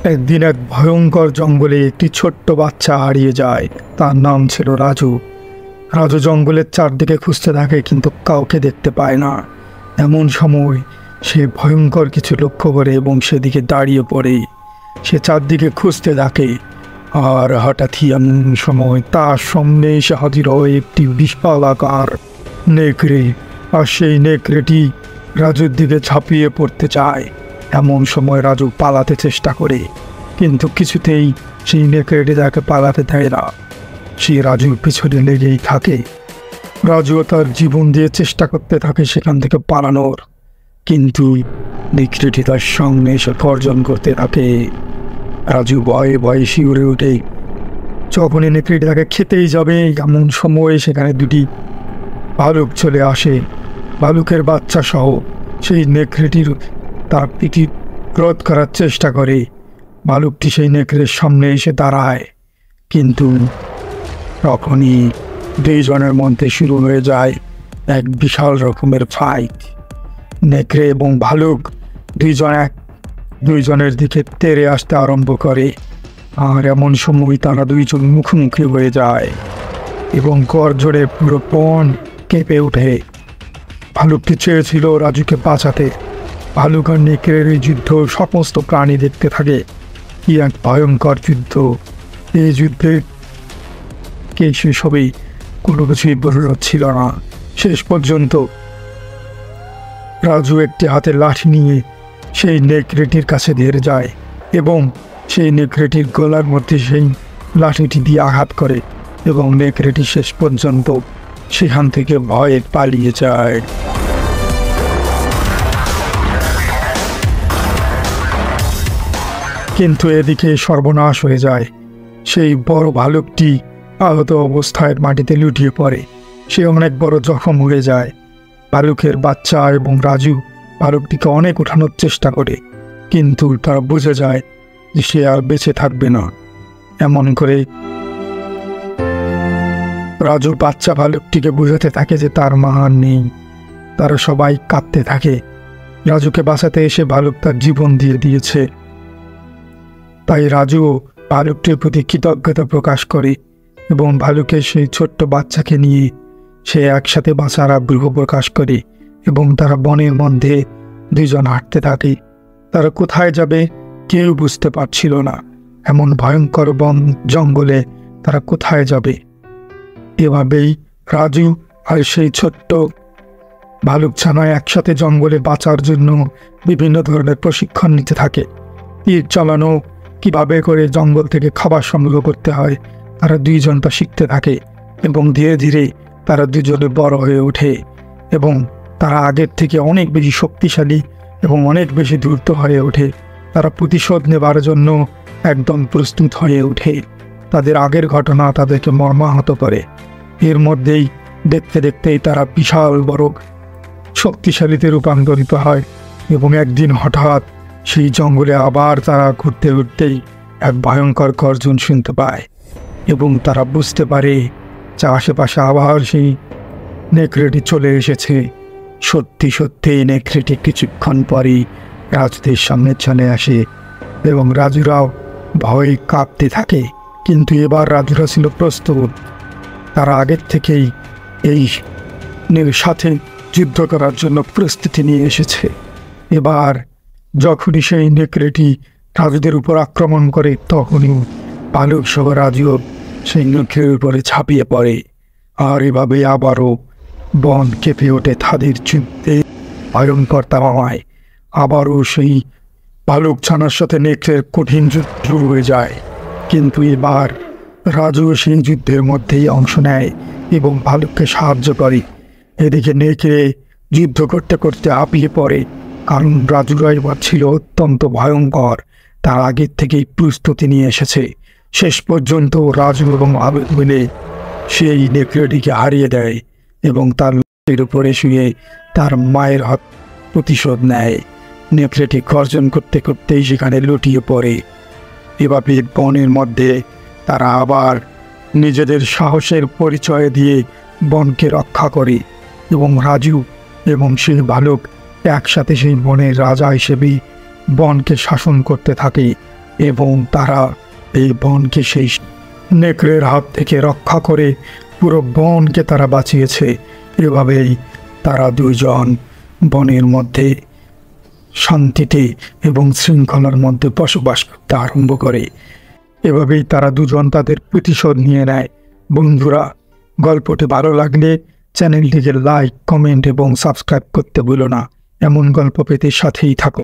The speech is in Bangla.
একদিন এক ভয়ঙ্কর জঙ্গলে একটি ছোট্ট বাচ্চা হারিয়ে যায়। তার নাম ছিল রাজু। রাজু জঙ্গলের চারদিকে খুঁজতে থাকে, কিন্তু কাউকে দেখতে পায় না। এমন সময় সে ভয়ঙ্কর কিছু লক্ষ্য করে এবং সেদিকে দাঁড়িয়ে পড়ে। সে চারদিকে খুঁজতে থাকে, আর হঠাৎই এমন সময় তার সামনে এসে হাজির হয় একটি বিশাল আকার নেকড়ে। আর সেই নেকড়েটি রাজুর দিকে ঝাঁপিয়ে পড়তে চায়। এমন সময় রাজু পালাতে চেষ্টা করে, কিন্তু কিছুতেই সেই নেকড়েটি তাকে পালাতে দেয় না। সে রাজুর পিছনে লেগেই থাকে। রাজুও তার জীবন দিয়ে চেষ্টা করতে থাকে সেখান থেকে পালানোর, কিন্তু নেকড়েটি তার সামনে এসে গর্জন করতে থাকে। রাজু ভয়ে ভয়ে শিউরে ওঠে। যখনই নেকড়েটি তাকে খেতেই যাবে, এমন সময় সেখানে দুটি ভালুক চলে আসে, ভালুকের বাচ্চা সহ। সেই নেকড়েটির তার পিঠি রোধ করার চেষ্টা করে। ভালুকটি সেই নেকড়ের সামনে এসে দাঁড়ায়, কিন্তু তখনই দুইজনের মধ্যে শুরু হয়ে যায় এক বিশাল রকমের ফাইট। নেকড়ে এবং ভালুক দুইজনের দিকে তেড়ে আসতে আরম্ভ করে। আর এমন সময় তারা দুইজন মুখোমুখি হয়ে যায় এবং গর্জনে পুরো বন কেঁপে ওঠে। ভালুকটি চেয়েছিল রাজুকে বাঁচাতে। ভালুক আর নেকড়ের এই যুদ্ধ সমস্ত প্রাণী দেখতে থাকে। কি এক ভয়ঙ্কর যুদ্ধ! এই যুদ্ধে কে শেষ হবে কোনো কিছুই বোঝা যাচ্ছিল না। শেষ পর্যন্ত রাজু একটি হাতে লাঠি নিয়ে সেই নেকড়েটির কাছে ধেরে যায় এবং সেই নেকড়েটির গলার মধ্যে সেই লাঠিটি দিয়ে আঘাত করে, এবং নেকড়েটি শেষ পর্যন্ত সেখান থেকে ভয়ে পালিয়ে যায়। কিন্তু এদিকে সর্বনাশ হয়ে যায়। সেই বড় ভালুকটি আহত অবস্থায় মাটিতে লুটিয়ে পড়ে। সে অনেক বড় জখম হয়ে যায়। ভালুকের বাচ্চা এবং রাজু ভালুকটিকে অনেক ওঠানোর চেষ্টা করে, কিন্তু তারা বুঝে যায় যে সে আর বেঁচে থাকবে না। এমন করে রাজু বাচ্চা ভালুকটিকে বুঝাতে থাকে যে তার মা আর নেই। তারা সবাই কাঁদতে থাকে। রাজুকে বাঁচাতে এসে ভালুক তার জীবন দিয়ে দিয়েছে। তাই রাজুও ভালুকটির প্রতি কৃতজ্ঞতা প্রকাশ করে এবং ভালুকের সেই ছোট্ট বাচ্চাকে নিয়ে সে একসাথে বাঁচার আগ্রহ প্রকাশ করে, এবং তারা বনের মধ্যে দুইজন হাঁটতে থাকে। তারা কোথায় যাবে কেউ বুঝতে পারছিল না। এমন ভয়ঙ্কর বন জঙ্গলে তারা কোথায় যাবে? এভাবেই রাজু আর সেই ছোট্ট ভালুক ছানায় একসাথে জঙ্গলে বাঁচার জন্য বিভিন্ন ধরনের প্রশিক্ষণ নিতে থাকে। তীর চালানো, কিভাবে করে জঙ্গল থেকে খাবার সংগ্রহ করতে হয়, তারা দুইজন তা শিখতে থাকে এবং ধীরে ধীরে তারা দুজনে বড় হয়ে ওঠে এবং তারা আগের থেকে অনেক বেশি শক্তিশালী এবং অনেক বেশি দ্রুত হয়ে ওঠে। তারা প্রতিশোধ নেবার জন্য একদম প্রস্তুত হয়ে ওঠে। তাদের আগের ঘটনা তাদেরকে মর্মাহত করে। এর মধ্যেই দেখতে দেখতেই তারা বিশাল বড় শক্তিশালীতে রূপান্তরিত হয়, এবং একদিন হঠাৎ সেই জঙ্গলে আবার তারা ঘুরতে ঘুরতেই এক ভয়ঙ্কর গর্জন শুনতে পায়, এবং তারা বুঝতে পারে যে আশেপাশে আবার সেই নেকড়েটি চলে এসেছে। সত্যি সত্যি নেকড়েটি কিছুক্ষণ পরই রাজুদের সামনে চলে আসে, এবং রাজুরাও ভয়ে কাঁপতে থাকে। কিন্তু এবার রাজুরা ছিল প্রস্তুত। তারা আগের থেকেই এই সাথে যুদ্ধ করার জন্য প্রস্তুতি নিয়ে এসেছে। এবার যখনই সেই নেকড়েটি রাজুদের উপর আক্রমণ করে, তখনই ভালুক সহ রাজুও সেই নেকড়ের উপরে ঝাঁপিয়ে পড়ে। আর এভাবে আবারও বন কেঁপে ওঠে তাদের যুদ্ধে ভয়ঙ্কর তামায়। আবারও সেই ভালুক ছানার সাথে নেকড়ের কঠিন যুদ্ধ হয়ে যায়। কিন্তু এবার রাজু সেই যুদ্ধের মধ্যেই অংশ নেয় এবং ভালুককে সাহায্য করে। এদিকে নেকড়ে যুদ্ধ করতে করতে হাঁপিয়ে পড়ে, কারণ রাজুরা এবার ছিল অত্যন্ত ভয়ঙ্কর। তার আগের থেকেই প্রস্তুতি নিয়ে এসেছে। শেষ পর্যন্ত রাজু এবং ভালুক মিলে সেই নেকড়েটিকে হারিয়ে দেয় এবং তার লাঠির উপরে শুয়ে তার মায়ের হাত প্রতিশোধ নেয়। নেকড়েটি গর্জন করতে করতেই সেখানে লুটিয়ে পড়ে। এভাবে বনের মধ্যে তারা আবার নিজেদের সাহসের পরিচয় দিয়ে বনকে রক্ষা করে, এবং রাজু এবং সেই ভালুক একসাথে সেই বনের রাজা হিসেবে বনকে শাসন করতে থাকে। এবং তারা এই বনকে সেই নেকড়ের হাত থেকে রক্ষা করে পুরো বনকে তারা বাঁচিয়েছে। এভাবেই তারা দুইজন বনের মধ্যে শান্তিতে এবং শৃঙ্খলার মধ্যে বসবাস করতে আরম্ভ করে। এভাবেই তারা দুজন তাদের প্রতিশোধ নিয়ে নেয়। বন্ধুরা, গল্পটি ভালো লাগলে চ্যানেলটিকে লাইক, কমেন্ট এবং সাবস্ক্রাইব করতে ভুলো না। এমন গল্প পেতে সাথেই থাকো।